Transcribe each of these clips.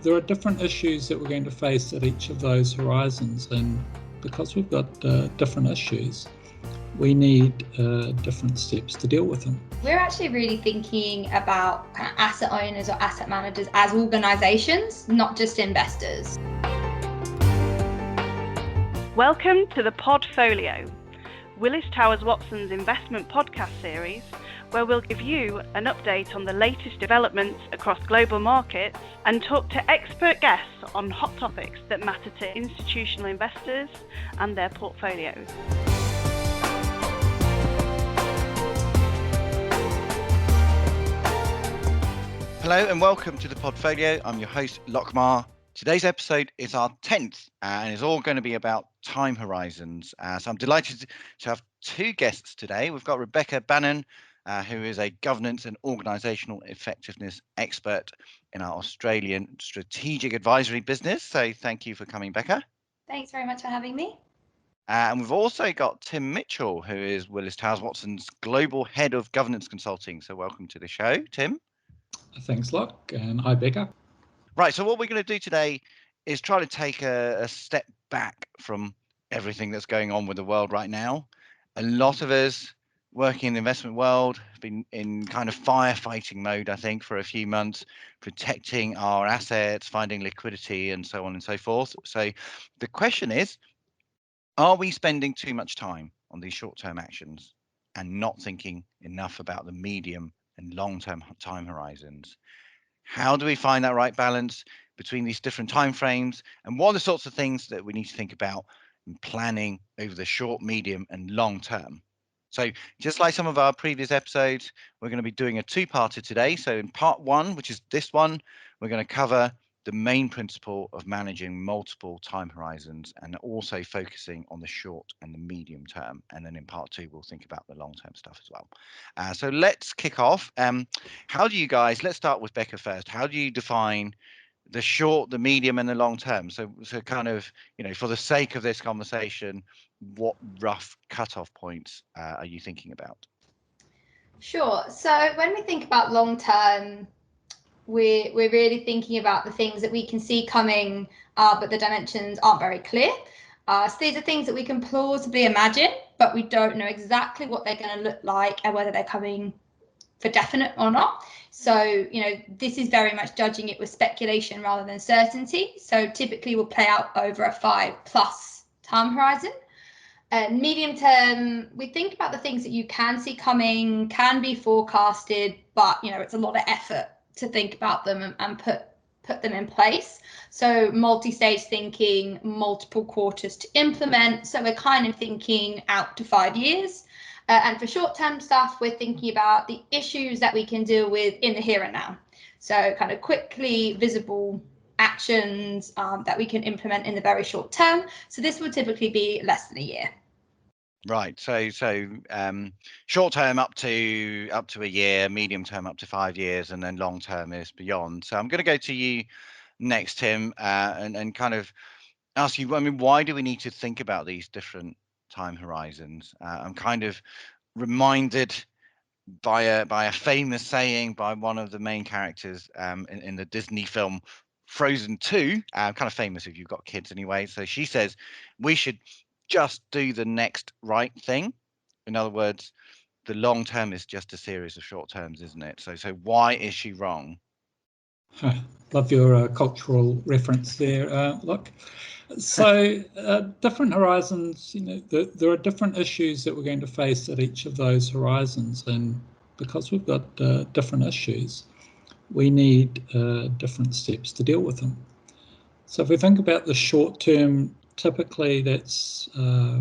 there are different issues that we're going to face at each of those horizons, and because we've got different issues, we need different steps to deal with them. We're actually really thinking about kind of asset owners or asset managers as organisations, not just investors. Welcome to the Podfolio, Willis Towers Watson's investment podcast series, where we'll give you an update on the latest developments across global markets and talk to expert guests on hot topics that matter to institutional investors and their portfolios. Hello and welcome to the Podfolio. I'm your host, Lochmar. Today's episode is our 10th and it's all going to be about time horizons. So I'm delighted to have two guests today. We've got Rebecca Bannan, who is a governance and organisational effectiveness expert in our Australian strategic advisory business. So thank you for coming, Becca. Thanks very much for having me. And we've also got Tim Mitchell, who is Willis Towers Watson's Global Head of Governance Consulting. So welcome to the show, Tim. Thanks, Locke, and hi, Becca. Right, so what we're going to do today is try to take a step back from everything that's going on with the world right now. A lot of us working in the investment world have been in kind of firefighting mode, I think, for a few months, protecting our assets, finding liquidity, and so on and so forth. So the question is, are we spending too much time on these short-term actions and not thinking enough about the medium and long-term time horizons? How do we find that right balance between these different timeframes, and what are the sorts of things that we need to think about in planning over the short, medium, and long term? So just like some of our previous episodes, we're going to be doing a two-parter today. So in part one, which is this one, we're going to cover the main principle of managing multiple time horizons and also focusing on the short and the medium term. And then in part two, we'll think about the long-term stuff as well. So let's kick off. How do you guys, let's start with Becca first. How do you define the short, the medium and the long term? So kind of, for the sake of this conversation, what rough cutoff points are you thinking about? Sure. So when we think about long term, we're really thinking about the things that we can see coming, but the dimensions aren't very clear. So these are things that we can plausibly imagine, but we don't know exactly what they're going to look like and whether they're coming for definite or not. So, this is very much judging it with speculation rather than certainty. So typically will play out over a 5+ time horizon. Medium term, we think about the things that you can see coming, can be forecasted, but it's a lot of effort to think about them and put them in place. So multi-stage thinking, multiple quarters to implement. So we're kind of thinking out to 5 years. And for short-term stuff, we're thinking about the issues that we can deal with in the here and now. So kind of quickly visible actions that we can implement in the very short term. So this would typically be less than a year. Right. So short term up to a year, medium term up to 5 years, and then long term is beyond. So I'm going to go to you next, Tim, and kind of ask you, why do we need to think about these different time horizons? I'm kind of reminded by a famous saying by one of the main characters in the Disney film Frozen 2, kind of famous if you've got kids anyway. So she says, we should just do the next right thing. In other words, the long term is just a series of short terms, isn't it? So why is she wrong? Love your cultural reference there, look. So different horizons, there are different issues that we're going to face at each of those horizons, and because we've got different issues, we need different steps to deal with them. So if we think about the short term, typically that's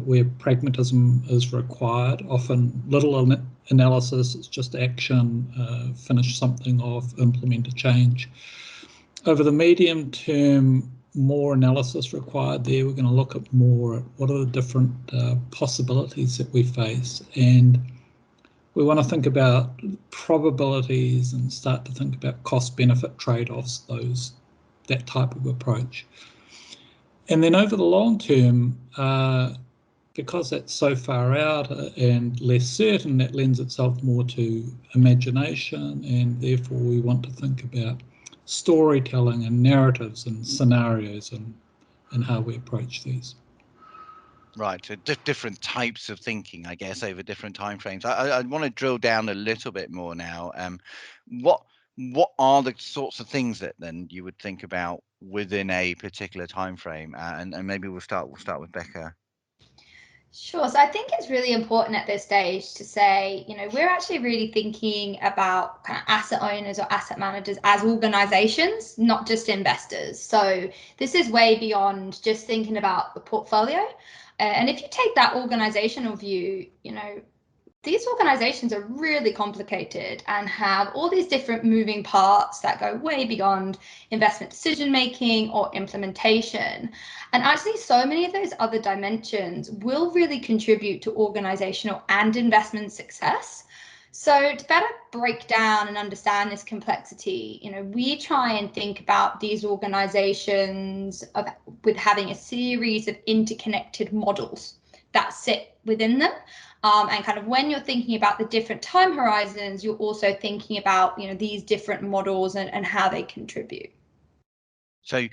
where pragmatism is required, often little analysis, it's just action, finish something off, implement a change. Over the medium term, more analysis required there. We're going to look at more at what are the different possibilities that we face, and we want to think about probabilities and start to think about cost-benefit trade-offs, that type of approach. And then over the long term, because that's so far out and less certain, that lends itself more to imagination, and therefore we want to think about storytelling and narratives and scenarios and how we approach these. Right, so different types of thinking, I guess, over different timeframes. I want to drill down a little bit more now. What are the sorts of things that then you would think about within a particular time frame? And maybe we'll start with Becca. Sure. So I think it's really important at this stage to say, we're actually really thinking about kind of asset owners or asset managers as organizations, not just investors. So this is way beyond just thinking about the portfolio. And if you take that organizational view, these organizations are really complicated and have all these different moving parts that go way beyond investment decision making or implementation. And actually, so many of those other dimensions will really contribute to organizational and investment success. So to better break down and understand this complexity, we try and think about these organizations with having a series of interconnected models that sit within them. And kind of when you're thinking about the different time horizons, you're also thinking about, these different models and how they contribute. So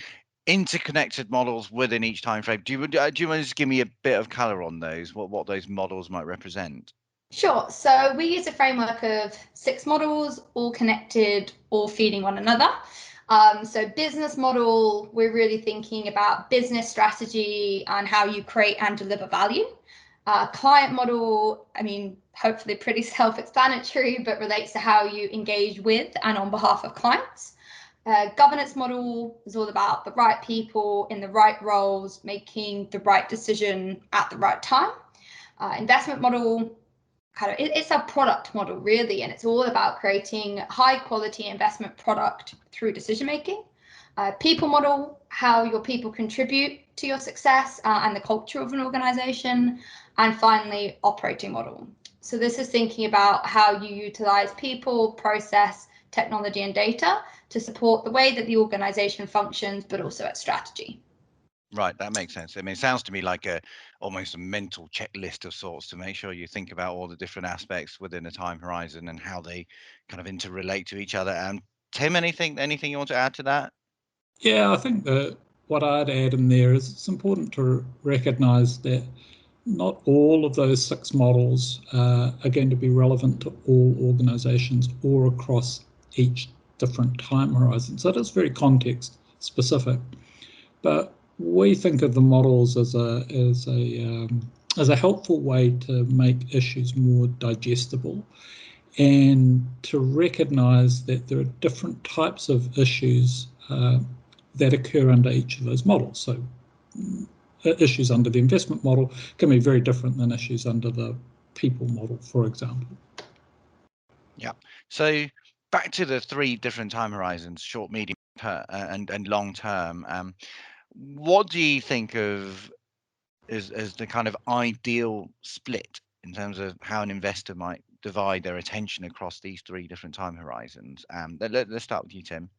interconnected models within each time frame. Do you want to just give me a bit of color on those? What those models might represent? Sure. So we use a framework of 6 models, all connected, all feeding one another. So business model, we're really thinking about business strategy and how you create and deliver value. Client model, hopefully pretty self-explanatory, but relates to how you engage with and on behalf of clients. Governance model is all about the right people in the right roles, making the right decision at the right time. Investment model, it's a product model really, and it's all about creating high quality investment product through decision making. People model, how your people contribute to your success and the culture of an organization. And finally, operating model. So this is thinking about how you utilize people, process, technology, and data to support the way that the organization functions, but also its strategy. Right, that makes sense. It sounds to me like almost a mental checklist of sorts to make sure you think about all the different aspects within a time horizon and how they kind of interrelate to each other. Tim, anything you want to add to that? Yeah, I think that what I'd add in there is it's important to recognise that not all of those 6 models are going to be relevant to all organisations or across each different time horizon. So it is very context specific, but we think of the models as a helpful way to make issues more digestible and to recognise that there are different types of issues that occur under each of those models. So issues under the investment model can be very different than issues under the people model, for example. Yeah. So back to the 3 different time horizons, short, medium, and long term. What do you think of as the kind of ideal split in terms of how an investor might divide their attention across these 3 different time horizons? Let's start with you, Tim.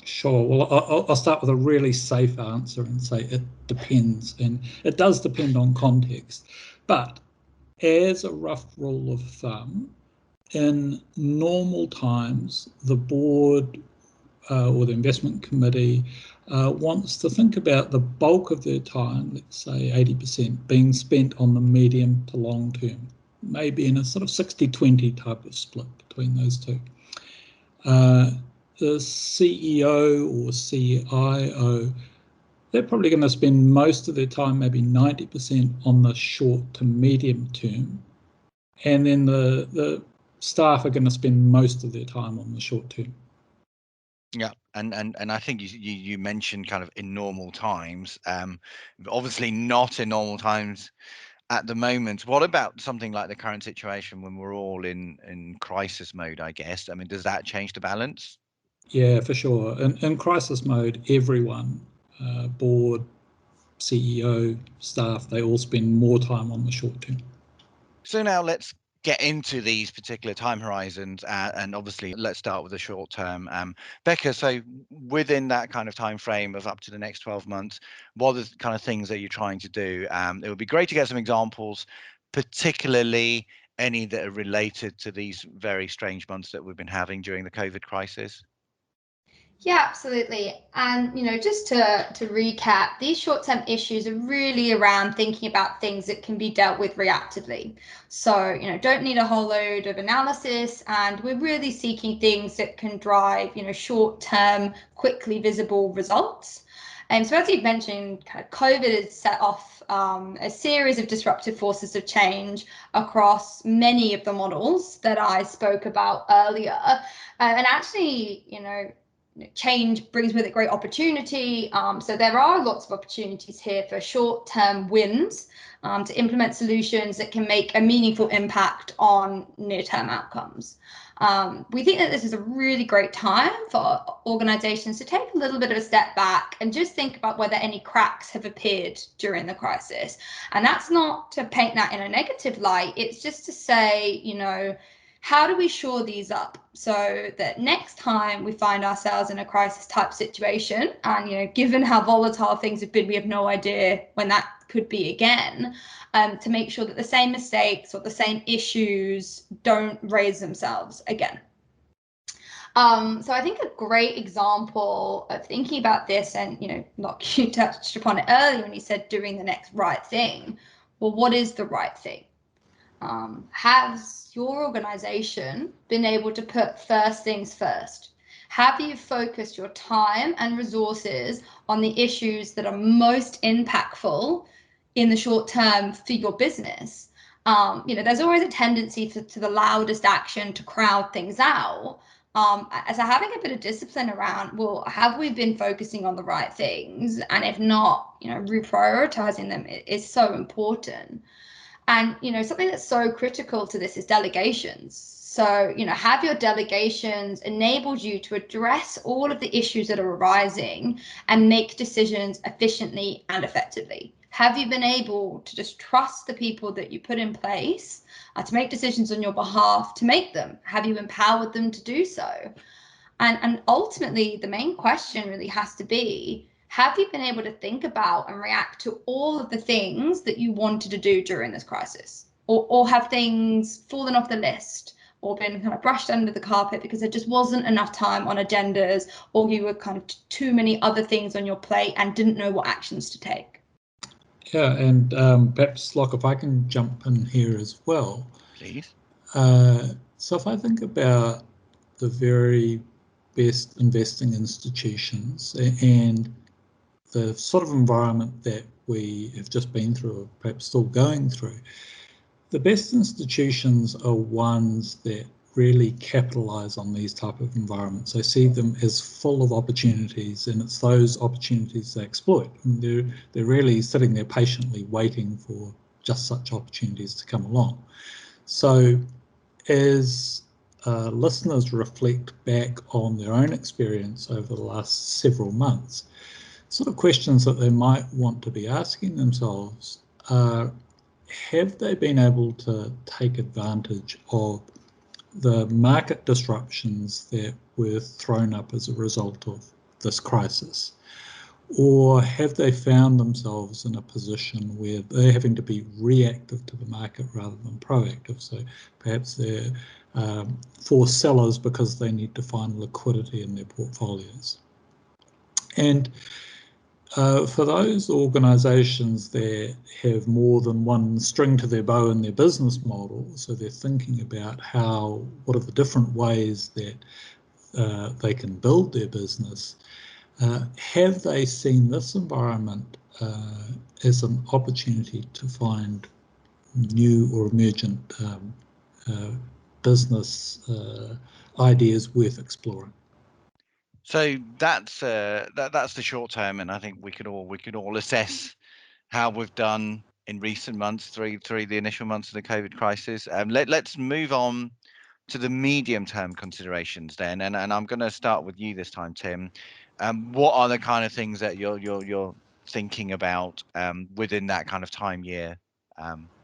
Sure. Well, I'll start with a really safe answer and say it depends, and it does depend on context. But as a rough rule of thumb, in normal times, the board or the investment committee wants to think about the bulk of their time, let's say 80%, being spent on the medium to long term, maybe in a sort of 60-20 type of split between those two. The CEO or CIO, they're probably going to spend most of their time, maybe 90%, on the short to medium term. And then the staff are going to spend most of their time on the short term. Yeah, and I think you mentioned kind of in normal times, obviously not in normal times at the moment. What about something like the current situation when we're all in crisis mode, I guess? Does that change the balance? Yeah, for sure. In crisis mode, everyone, board, CEO, staff, they all spend more time on the short term. So now let's get into these particular time horizons, and obviously let's start with the short term. Becca, so within that kind of time frame of up to the next 12 months, what are the kind of things that you're trying to do? It would be great to get some examples, particularly any that are related to these very strange months that we've been having during the COVID crisis. Yeah, absolutely. And, just to recap, these short-term issues are really around thinking about things that can be dealt with reactively. So, don't need a whole load of analysis, and we're really seeking things that can drive, short-term, quickly visible results. And so as you've mentioned, COVID has set off a series of disruptive forces of change across many of the models that I spoke about earlier. And actually, change brings with it great opportunity. So there are lots of opportunities here for short-term wins to implement solutions that can make a meaningful impact on near-term outcomes. We think that this is a really great time for organizations to take a little bit of a step back and just think about whether any cracks have appeared during the crisis. And that's not to paint that in a negative light. It's just to say, how do we shore these up so that next time we find ourselves in a crisis type situation, and given how volatile things have been, we have no idea when that could be again, to make sure that the same mistakes or the same issues don't raise themselves again. So I think a great example of thinking about this, and Locke, you touched upon it earlier when you said doing the next right thing. Well, what is the right thing? Has your organization been able to put first things first? Have you focused your time and resources on the issues that are most impactful in the short term for your business? There's always a tendency to the loudest action to crowd things out. So having a bit of discipline around, well, have we been focusing on the right things? And if not, reprioritizing them is so important. And, something that's so critical to this is delegations. So, have your delegations enabled you to address all of the issues that are arising and make decisions efficiently and effectively? Have you been able to just trust the people that you put in place to make decisions on your behalf, to make them? Have you empowered them to do so? And ultimately, the main question really has to be, have you been able to think about and react to all of the things that you wanted to do during this crisis? Or have things fallen off the list or been kind of brushed under the carpet because there just wasn't enough time on agendas, or you were kind of too many other things on your plate and didn't know what actions to take? Yeah, and perhaps, Locke, if I can jump in here as well. Please. So if I think about the very best investing institutions and the sort of environment that we have just been through, or perhaps still going through, the best institutions are ones that really capitalize on these type of environments. They see them as full of opportunities, and it's those opportunities they exploit. And they're really sitting there patiently waiting for just such opportunities to come along. So as listeners reflect back on their own experience over the last several months, sort of questions that they might want to be asking themselves are, have they been able to take advantage of the market disruptions that were thrown up as a result of this crisis? Or have they found themselves in a position where they're having to be reactive to the market rather than proactive? So perhaps they're forced sellers because they need to find liquidity in their portfolios. And for those organisations that have more than one string to their bow in their business model, so they're thinking about what are the different ways that they can build their business, have they seen this environment as an opportunity to find new or emergent business ideas worth exploring? So that's the short term, and I think we could all assess how we've done in recent months, through the initial months of the COVID crisis. Let's move on to the medium term considerations then, and I'm going to start with you this time, Tim. What are the kind of things that you're thinking about within that kind of the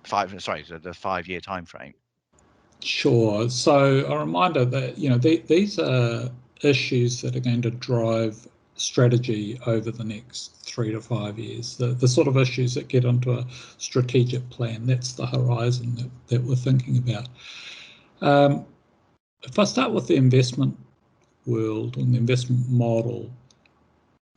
5-year time frame? Sure. So a reminder that these are issues that are going to drive strategy over the next 3 to 5 years. The sort of issues that get into a strategic plan. That's the horizon that we're thinking about. If I start with the investment world, on the investment model,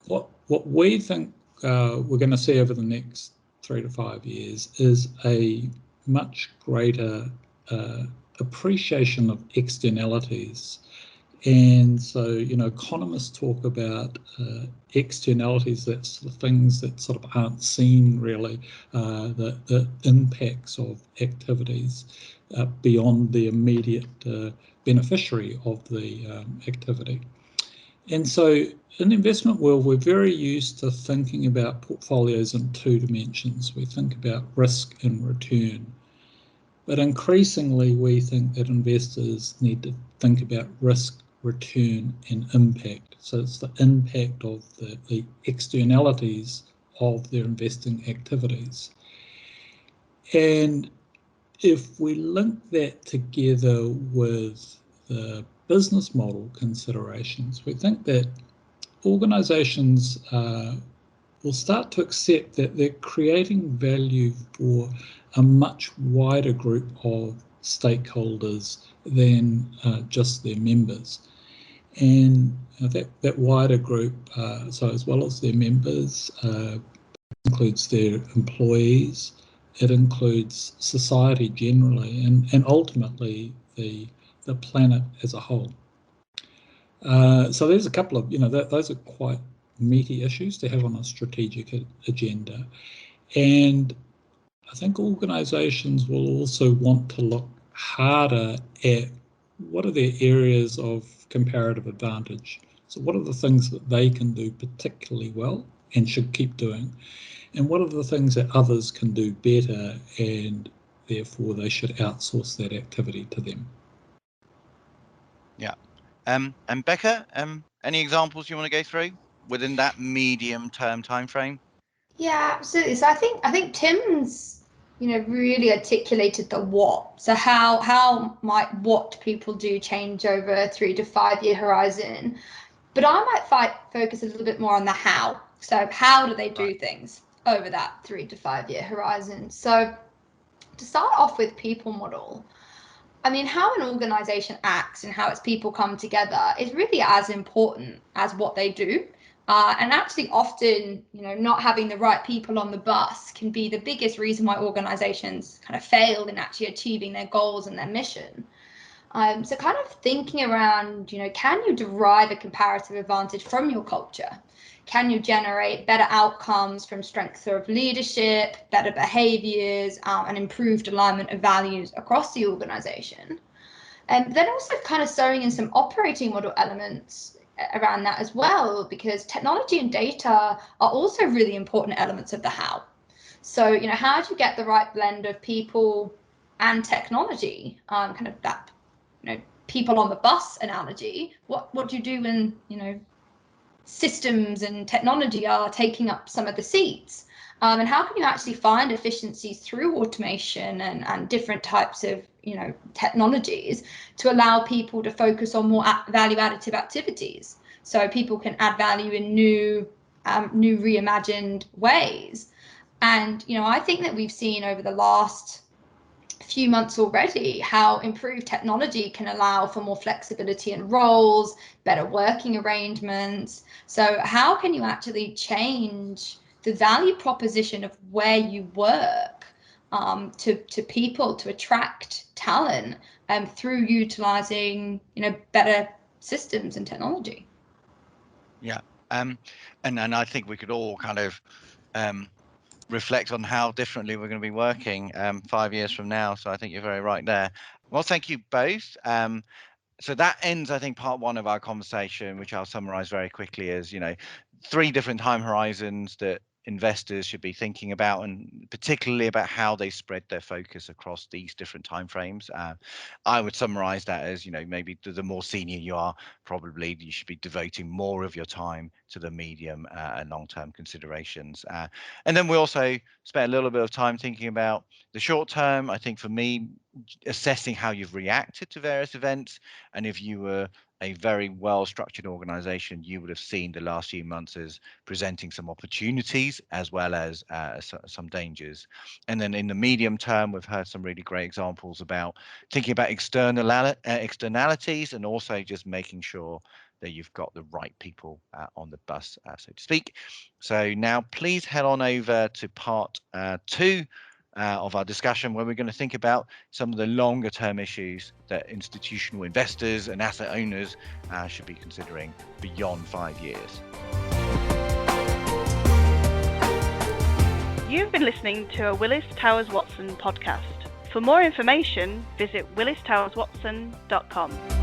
what we think we're going to see over the next 3 to 5 years is a much greater appreciation of externalities. And so, economists talk about externalities, that's the things that sort of aren't seen really, the impacts of activities beyond the immediate beneficiary of the activity. And so in the investment world, we're very used to thinking about portfolios in 2 dimensions. We think about risk and return. But increasingly, we think that investors need to think about risk, return, and impact. So it's the impact of the externalities of their investing activities. And if we link that together with the business model considerations, we think that organisations will start to accept that they're creating value for a much wider group of stakeholders than just their members. And that wider group, so as well as their members, includes their employees, it includes society generally, and ultimately the planet as a whole. So there's a couple of, those are quite meaty issues to have on a strategic agenda. And I think organisations will also want to look harder at what are their areas of comparative advantage. So what are the things that they can do particularly well and should keep doing? And what are the things that others can do better and therefore they should outsource that activity to them? Yeah. And Becca, any examples you want to go through within that medium-term time frame? Yeah, absolutely. So I think Tim's, really articulated the what. So how might what people do change over a 3 to 5 year horizon? But I might focus a little bit more on the how. So how do they do things over that 3 to 5 year horizon? So to start off with people model, I mean, how an organisation acts and how its people come together is really as important as what they do. And actually often, not having the right people on the bus can be the biggest reason why organisations kind of fail in actually achieving their goals and their mission. So kind of thinking around, can you derive a comparative advantage from your culture? Can you generate better outcomes from strength of leadership, better behaviours, and improved alignment of values across the organisation? And then also kind of sewing in some operating model elements around that as well, because technology and data are also really important elements of the how. So, how do you get the right blend of people and technology? Kind of that, people on the bus analogy. What do you do when, systems and technology are taking up some of the seats? And how can you actually find efficiencies through automation and different types of technologies to allow people to focus on more value additive activities, so people can add value in new reimagined ways? And I think that we've seen over the last few months already how improved technology can allow for more flexibility in roles, better working arrangements. So how can you actually change the value proposition of where you work to people, to attract talent through utilizing better systems and technology? Yeah. And I think we could all kind of reflect on how differently we're going to be working 5 years from now. So I think you're very right there. Well, thank you both. So that ends, I think, part one of our conversation, which I'll summarize very quickly as, 3 different time horizons that investors should be thinking about, and particularly about how they spread their focus across these different timeframes. I would summarize that as, maybe the more senior you are, probably you should be devoting more of your time to the medium and long-term considerations. And then we also spent a little bit of time thinking about the short term. I think for me, assessing how you've reacted to various events, and if you were a very well-structured organization, you would have seen the last few months as presenting some opportunities as well as some dangers. And then in the medium term, we've heard some really great examples about thinking about externalities, and also just making sure that you've got the right people on the bus, so to speak. So now please head on over to part 2 of our discussion, where we're going to think about some of the longer term issues that institutional investors and asset owners should be considering beyond 5 years. You've been listening to a Willis Towers Watson podcast. For more information, visit willistowerswatson.com.